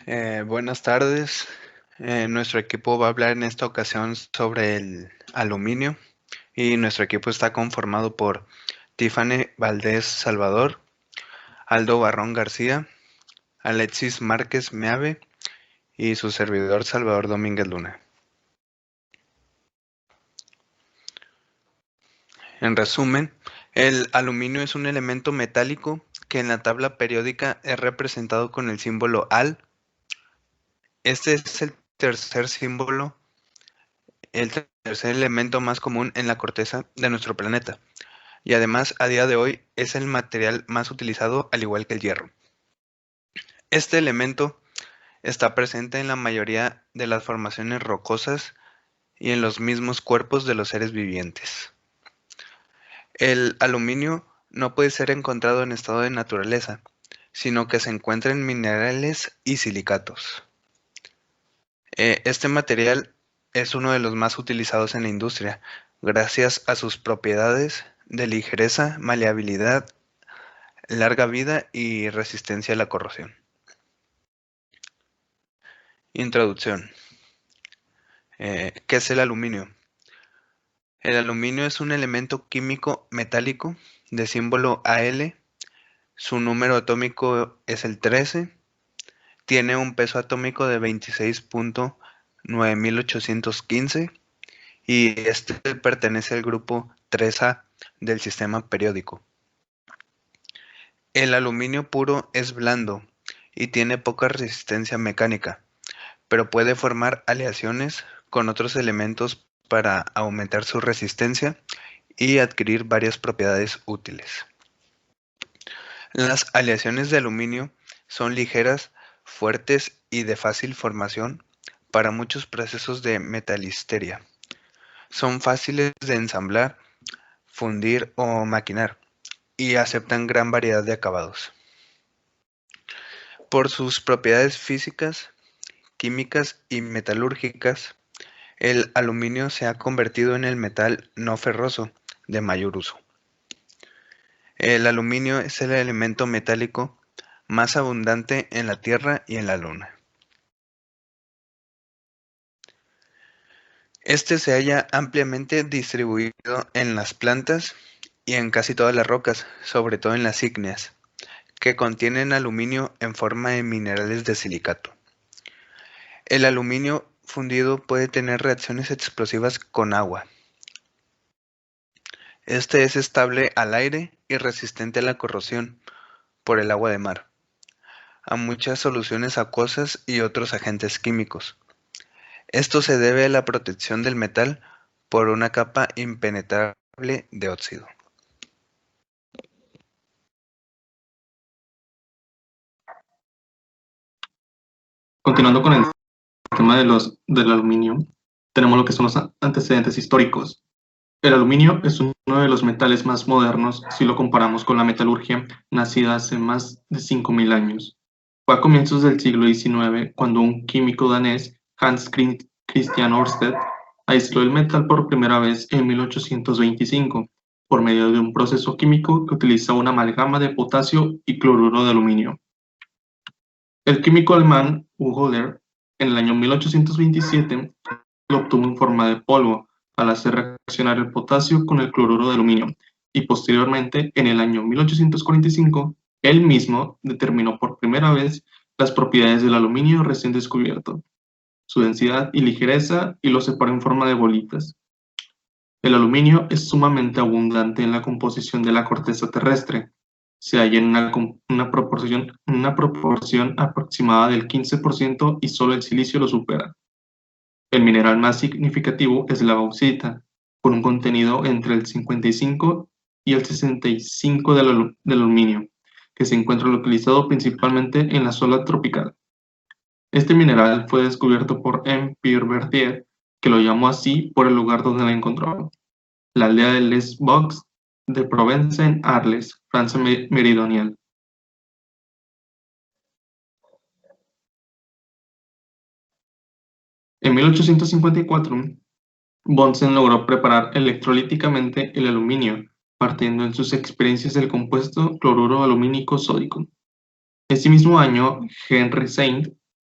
Buenas tardes. Nuestro equipo va a hablar en esta ocasión sobre el aluminio y nuestro equipo está conformado por Tiffany Valdés Salvador, Aldo Barrón García, Alexis Márquez Meave y su servidor Salvador Domínguez Luna. En resumen, el aluminio es un elemento metálico que en la tabla periódica es representado con el símbolo Al. Este es el tercer símbolo, el tercer elemento más común en la corteza de nuestro planeta, y además a día de hoy es el material más utilizado al igual que el hierro. Este elemento está presente en la mayoría de las formaciones rocosas y en los mismos cuerpos de los seres vivientes. El aluminio no puede ser encontrado en estado de naturaleza, sino que se encuentra en minerales y silicatos. Este material es uno de los más utilizados en la industria, gracias a sus propiedades de ligereza, maleabilidad, larga vida y resistencia a la corrosión. Introducción. ¿Qué es el aluminio? El aluminio es un elemento químico metálico de símbolo Al. Su número atómico es el 13. Tiene un peso atómico de 26.9815 y este pertenece al grupo 3A del sistema periódico. El aluminio puro es blando y tiene poca resistencia mecánica, pero puede formar aleaciones con otros elementos para aumentar su resistencia y adquirir varias propiedades útiles. Las aleaciones de aluminio son ligeras, fuertes y de fácil formación para muchos procesos de metalistería. Son fáciles de ensamblar, fundir o maquinar y aceptan gran variedad de acabados. Por sus propiedades físicas, químicas y metalúrgicas, el aluminio se ha convertido en el metal no ferroso de mayor uso. El aluminio es el elemento metálico más abundante en la Tierra y en la Luna. Este se halla ampliamente distribuido en las plantas y en casi todas las rocas, sobre todo en las ígneas, que contienen aluminio en forma de minerales de silicato. El aluminio fundido puede tener reacciones explosivas con agua. Este es estable al aire y resistente a la corrosión por el agua de mar, a muchas soluciones acuosas y otros agentes químicos. Esto se debe a la protección del metal por una capa impenetrable de óxido. Continuando con el tema del aluminio, tenemos lo que son los antecedentes históricos. El aluminio es uno de los metales más modernos si lo comparamos con la metalurgia nacida hace más de 5.000 años. Fue a comienzos del siglo XIX cuando un químico danés, Hans Christian Ørsted, aisló el metal por primera vez en 1825 por medio de un proceso químico que utiliza una amalgama de potasio y cloruro de aluminio. El químico alemán Hugo Lehr, en el año 1827, lo obtuvo en forma de polvo al hacer reaccionar el potasio con el cloruro de aluminio, y posteriormente, en el año 1845, él mismo determinó por primera vez las propiedades del aluminio recién descubierto, su densidad y ligereza, y lo separó en forma de bolitas. El aluminio es sumamente abundante en la composición de la corteza terrestre. Se halla en una proporción aproximada del 15% y solo el silicio lo supera. El mineral más significativo es la bauxita, con un contenido entre el 55 y el 65 del aluminio, que se encuentra localizado principalmente en la zona tropical. Este mineral fue descubierto por M. Pierre Berthier, que lo llamó así por el lugar donde la encontró, la aldea de Les Baux de Provence en Arles, Francia meridional. En 1854, Bunsen logró preparar electrolíticamente el aluminio, partiendo en sus experiencias del compuesto cloruro alumínico sódico. Ese mismo año, Henry Saint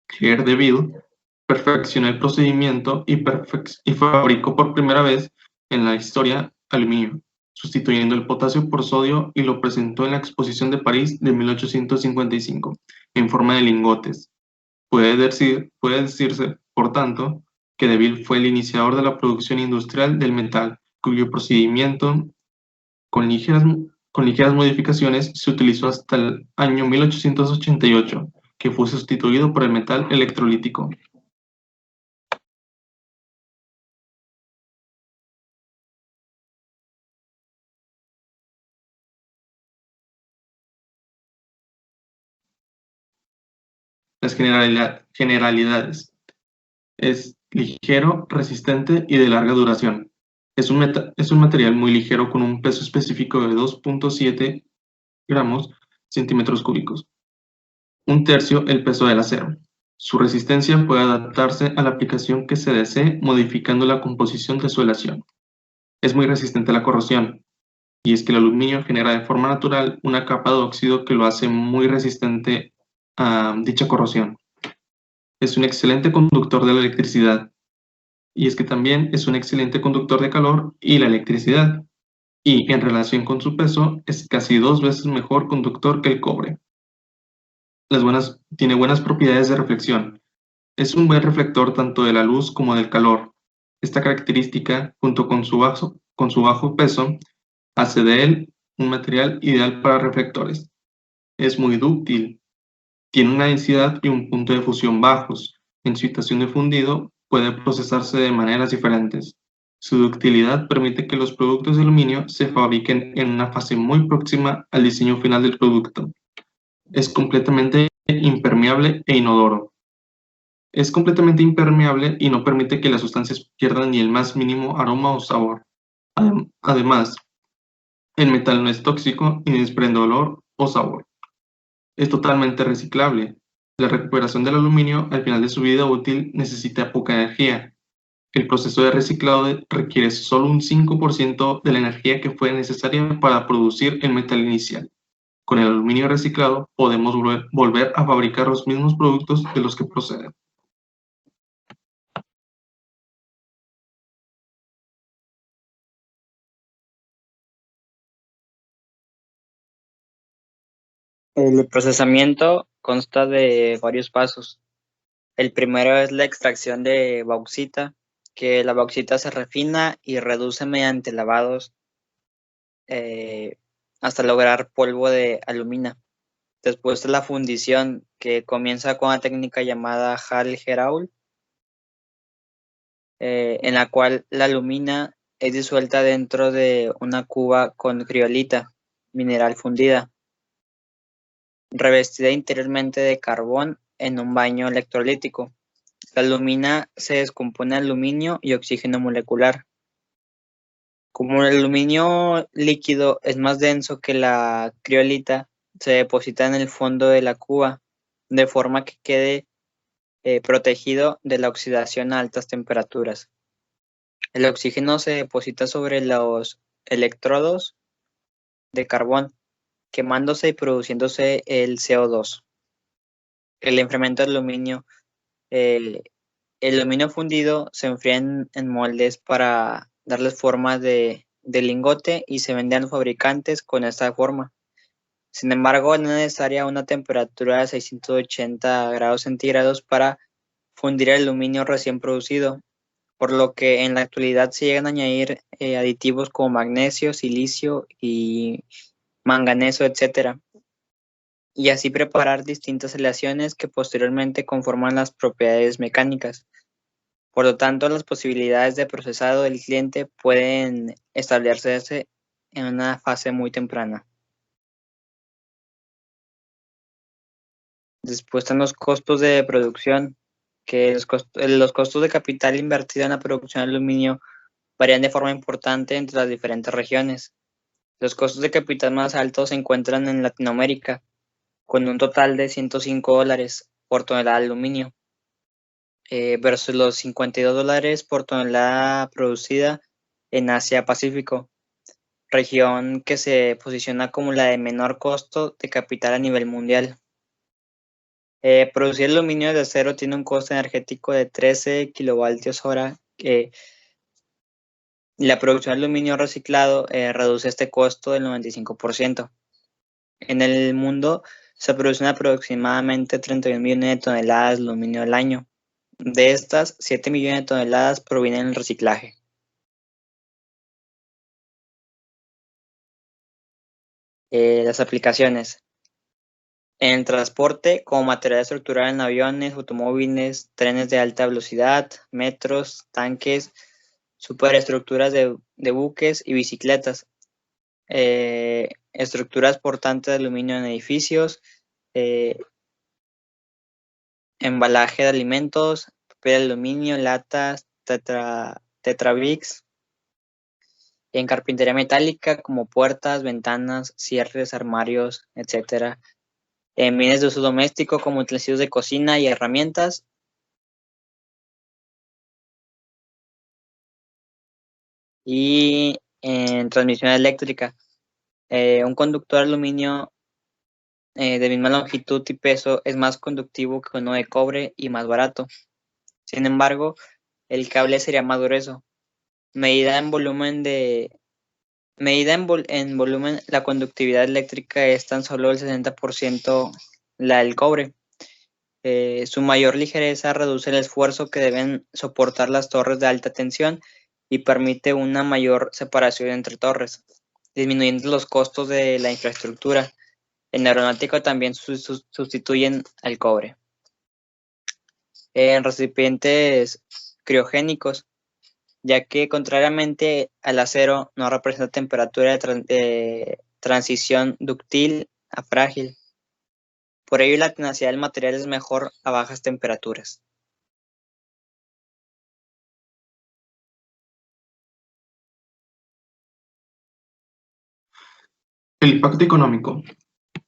Pierre de Ville, perfeccionó el procedimiento y fabricó por primera vez en la historia aluminio, sustituyendo el potasio por sodio, y lo presentó en la Exposición de París de 1855, en forma de lingotes. Puede decirse, por tanto, que de Ville fue el iniciador de la producción industrial del metal, cuyo procedimiento, con ligeras, con ligeras modificaciones, se utilizó hasta el año 1888, que fue sustituido por el metal electrolítico. Las generalidades. Es ligero, resistente y de larga duración. Es un material muy ligero con un peso específico de 2.7 gramos centímetros cúbicos, un tercio el peso del acero. Su resistencia puede adaptarse a la aplicación que se desee, modificando la composición de su aleación. Es muy resistente a la corrosión, y es que el aluminio genera de forma natural una capa de óxido que lo hace muy resistente a dicha corrosión. Es un excelente conductor de la electricidad, y es que también es un excelente conductor de calor y la electricidad, y en relación con su peso es casi 2 veces mejor conductor que el cobre. Tiene buenas propiedades de reflexión. Es un buen reflector tanto de la luz como del calor. Esta característica, junto con su bajo peso, hace de él un material ideal para reflectores. Es muy dúctil, tiene una densidad y un punto de fusión bajos. En situación de fundido, puede procesarse de maneras diferentes. Su ductilidad permite que los productos de aluminio se fabriquen en una fase muy próxima al diseño final del producto. Es completamente impermeable e inodoro. Es completamente impermeable y no permite que las sustancias pierdan ni el más mínimo aroma o sabor. Además, el metal no es tóxico y desprende olor o sabor. Es totalmente reciclable. La recuperación del aluminio al final de su vida útil necesita poca energía. El proceso de reciclado requiere solo un 5% de la energía que fue necesaria para producir el metal inicial. Con el aluminio reciclado podemos volver a fabricar los mismos productos de los que proceden. El procesamiento consta de varios pasos. El primero es la extracción de bauxita, que la bauxita se refina y reduce mediante lavados hasta lograr polvo de alumina. Después de la fundición, que comienza con una técnica llamada Hall-Héroult, en la cual la alumina es disuelta dentro de una cuba con criolita, mineral fundida, revestida interiormente de carbón en un baño electrolítico. La alumina se descompone en aluminio y oxígeno molecular. Como el aluminio líquido es más denso que la criolita, se deposita en el fondo de la cuba, de forma que quede protegido de la oxidación a altas temperaturas. El oxígeno se deposita sobre los electrodos de carbón, quemándose y produciéndose el CO2. El enfriamiento del aluminio. El aluminio fundido se enfría en moldes para darles forma de lingote y se vende a los fabricantes con esta forma. Sin embargo, no es necesaria una temperatura de 680 grados centígrados para fundir el aluminio recién producido, por lo que en la actualidad se llegan a añadir aditivos como magnesio, silicio y manganeso, etc. Y así preparar distintas aleaciones que posteriormente conforman las propiedades mecánicas. Por lo tanto, las posibilidades de procesado del cliente pueden establecerse en una fase muy temprana. Después están los costos de producción, que los costos de capital invertido en la producción de aluminio varían de forma importante entre las diferentes regiones. Los costos de capital más altos se encuentran en Latinoamérica, con un total de $105 por tonelada de aluminio, versus los $52 por tonelada producida en Asia-Pacífico, región que se posiciona como la de menor costo de capital a nivel mundial. Producir aluminio de acero tiene un costo energético de 13 kilovatios hora. La producción de aluminio reciclado reduce este costo del 95%. En el mundo se producen aproximadamente 31 millones de toneladas de aluminio al año. De estas, 7 millones de toneladas provienen del reciclaje. Las aplicaciones. En el transporte, como material estructural en aviones, automóviles, trenes de alta velocidad, metros, tanques, superestructuras de buques y bicicletas. Estructuras portantes de aluminio en edificios, embalaje de alimentos, papel de aluminio, latas, tetrabricks. En carpintería metálica como puertas, ventanas, cierres, armarios, etc. En bienes de uso doméstico como utensilios de cocina y herramientas. Y en transmisión eléctrica, un conductor de aluminio de misma longitud y peso es más conductivo que uno de cobre y más barato. Sin embargo, el cable sería más grueso. Medida en volumen, la conductividad eléctrica es tan solo el 60% la del cobre. Su mayor ligereza reduce el esfuerzo que deben soportar las torres de alta tensión y permite una mayor separación entre torres, disminuyendo los costos de la infraestructura. En aeronáutica también sustituyen al cobre. En recipientes criogénicos, ya que contrariamente al acero no representa temperatura de transición dúctil a frágil. Por ello la tenacidad del material es mejor a bajas temperaturas. El impacto económico.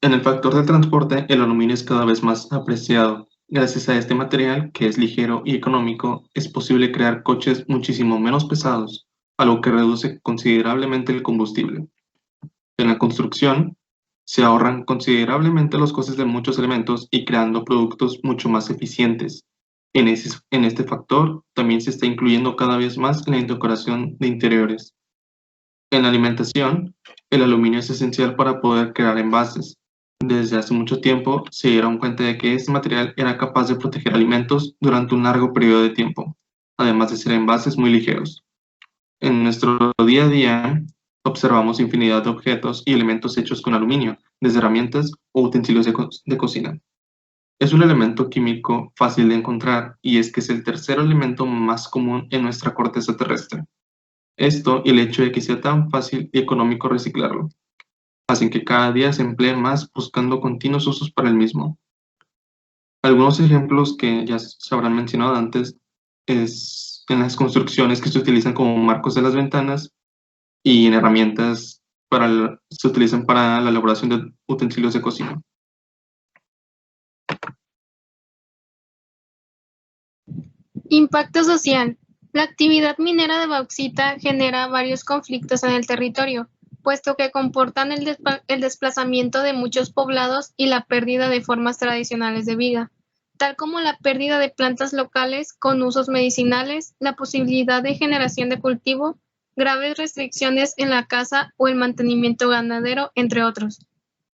En el factor de transporte, el aluminio es cada vez más apreciado. Gracias a este material, que es ligero y económico, es posible crear coches muchísimo menos pesados, algo que reduce considerablemente el combustible. En la construcción, se ahorran considerablemente los costes de muchos elementos y creando productos mucho más eficientes. En este factor, también se está incluyendo cada vez más en la decoración de interiores. En la alimentación, el aluminio es esencial para poder crear envases. Desde hace mucho tiempo se dieron cuenta de que este material era capaz de proteger alimentos durante un largo periodo de tiempo, además de ser envases muy ligeros. En nuestro día a día observamos infinidad de objetos y elementos hechos con aluminio, desde herramientas o utensilios de cocina. Es un elemento químico fácil de encontrar y es que es el tercer elemento más común en nuestra corteza terrestre. Esto y el hecho de que sea tan fácil y económico reciclarlo hacen que cada día se emplee más buscando continuos usos para el mismo. Algunos ejemplos que ya se habrán mencionado antes es en las construcciones que se utilizan como marcos de las ventanas y en herramientas se utilizan para la elaboración de utensilios de cocina. Impacto social. La actividad minera de bauxita genera varios conflictos en el territorio, puesto que comportan el desplazamiento de muchos poblados y la pérdida de formas tradicionales de vida, tal como la pérdida de plantas locales con usos medicinales, la posibilidad de generación de cultivo, graves restricciones en la caza o el mantenimiento ganadero, entre otros.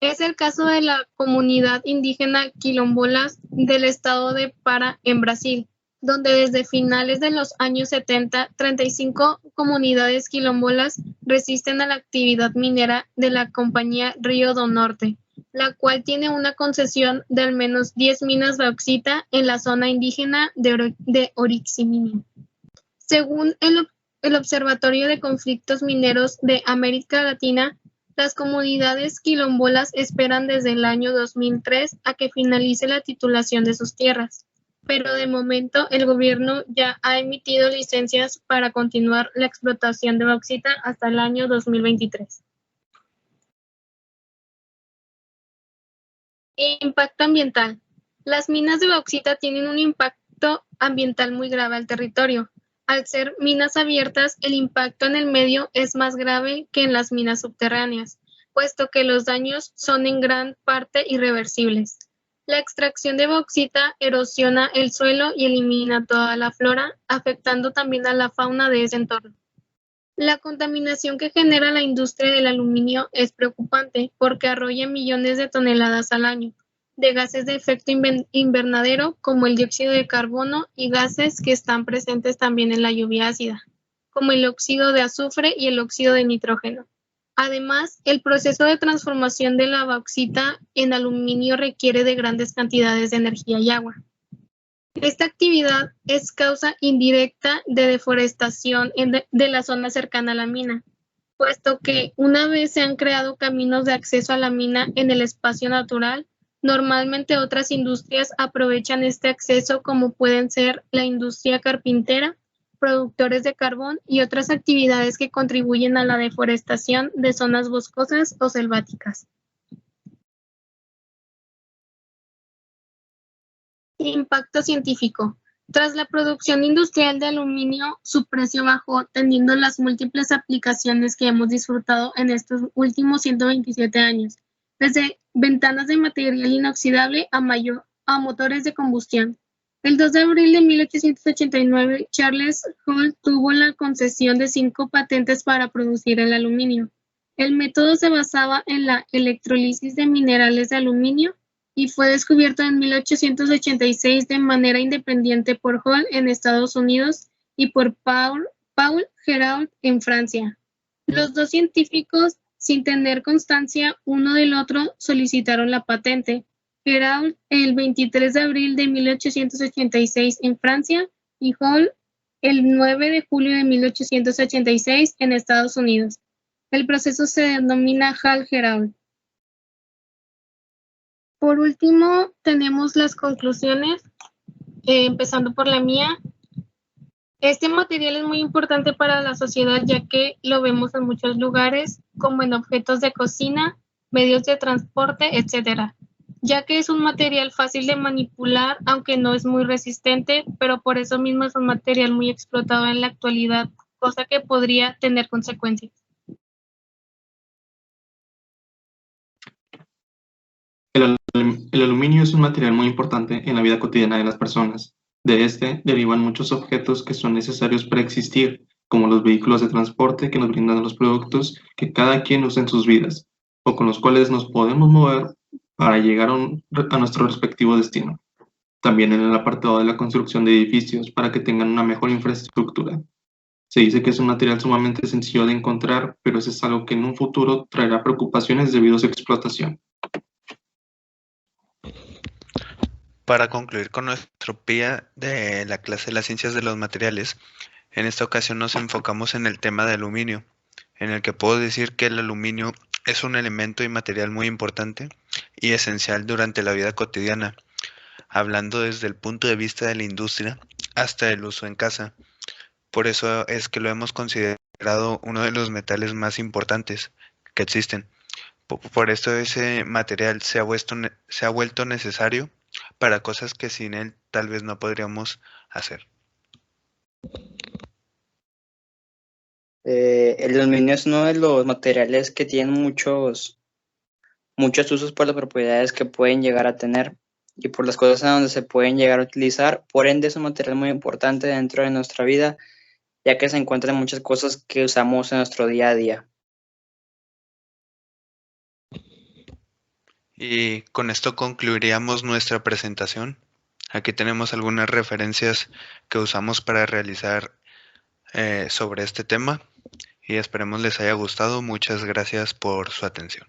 Es el caso de la comunidad indígena quilombolas del estado de Pará, en Brasil, donde desde finales de los años 70, 35 comunidades quilombolas resisten a la actividad minera de la compañía Río do Norte, la cual tiene una concesión de al menos 10 minas de bauxita en la zona indígena de Oriximiní. Según el Observatorio de Conflictos Mineros de América Latina, las comunidades quilombolas esperan desde el año 2003 a que finalice la titulación de sus tierras, pero de momento el gobierno ya ha emitido licencias para continuar la explotación de bauxita hasta el año 2023. Impacto ambiental. Las minas de bauxita tienen un impacto ambiental muy grave al territorio. Al ser minas abiertas, el impacto en el medio es más grave que en las minas subterráneas, puesto que los daños son en gran parte irreversibles. La extracción de bauxita erosiona el suelo y elimina toda la flora, afectando también a la fauna de ese entorno. La contaminación que genera la industria del aluminio es preocupante porque arrolla millones de toneladas al año de gases de efecto invernadero como el dióxido de carbono y gases que están presentes también en la lluvia ácida, como el óxido de azufre y el óxido de nitrógeno. Además, el proceso de transformación de la bauxita en aluminio requiere de grandes cantidades de energía y agua. Esta actividad es causa indirecta de deforestación de la zona cercana a la mina, puesto que una vez se han creado caminos de acceso a la mina en el espacio natural, normalmente otras industrias aprovechan este acceso como pueden ser la industria carpintera, productores de carbón y otras actividades que contribuyen a la deforestación de zonas boscosas o selváticas. Impacto científico. Tras la producción industrial de aluminio, su precio bajó, tendiendo las múltiples aplicaciones que hemos disfrutado en estos últimos 127 años, desde ventanas de material inoxidable a motores de combustión. El 2 de abril de 1889, Charles Hall tuvo la concesión de 5 patentes para producir el aluminio. El método se basaba en la electrólisis de minerales de aluminio y fue descubierto en 1886 de manera independiente por Hall en Estados Unidos y por Paul Héroult en Francia. Los dos científicos, sin tener constancia uno del otro, solicitaron la patente. Héroult el 23 de abril de 1886 en Francia y Hall el 9 de julio de 1886 en Estados Unidos. El proceso se denomina Hall-Héroult. Por último, tenemos las conclusiones, empezando por la mía. Este material es muy importante para la sociedad ya que lo vemos en muchos lugares, como en objetos de cocina, medios de transporte, etc. Ya que es un material fácil de manipular, aunque no es muy resistente, pero por eso mismo es un material muy explotado en la actualidad, cosa que podría tener consecuencias. El aluminio es un material muy importante en la vida cotidiana de las personas. De este derivan muchos objetos que son necesarios para existir, como los vehículos de transporte que nos brindan los productos que cada quien usa en sus vidas, o con los cuales nos podemos mover para llegar a nuestro respectivo destino. También en el apartado de la construcción de edificios para que tengan una mejor infraestructura. Se dice que es un material sumamente sencillo de encontrar, pero eso es algo que en un futuro traerá preocupaciones debido a su explotación. Para concluir con nuestro PIA de la clase de las ciencias de los materiales, en esta ocasión nos enfocamos en el tema de aluminio, en el que puedo decir que el aluminio es un elemento y material muy importante y esencial durante la vida cotidiana, hablando desde el punto de vista de la industria hasta el uso en casa. Por eso es que lo hemos considerado uno de los metales más importantes que existen. Por esto ese material se ha vuelto necesario para cosas que sin él tal vez no podríamos hacer. El aluminio es uno de los materiales que tienen muchos usos por las propiedades que pueden llegar a tener y por las cosas en donde se pueden llegar a utilizar. Por ende, es un material muy importante dentro de nuestra vida, ya que se encuentran muchas cosas que usamos en nuestro día a día. Y con esto concluiríamos nuestra presentación. Aquí tenemos algunas referencias que usamos para realizar sobre este tema y esperemos les haya gustado. Muchas gracias por su atención.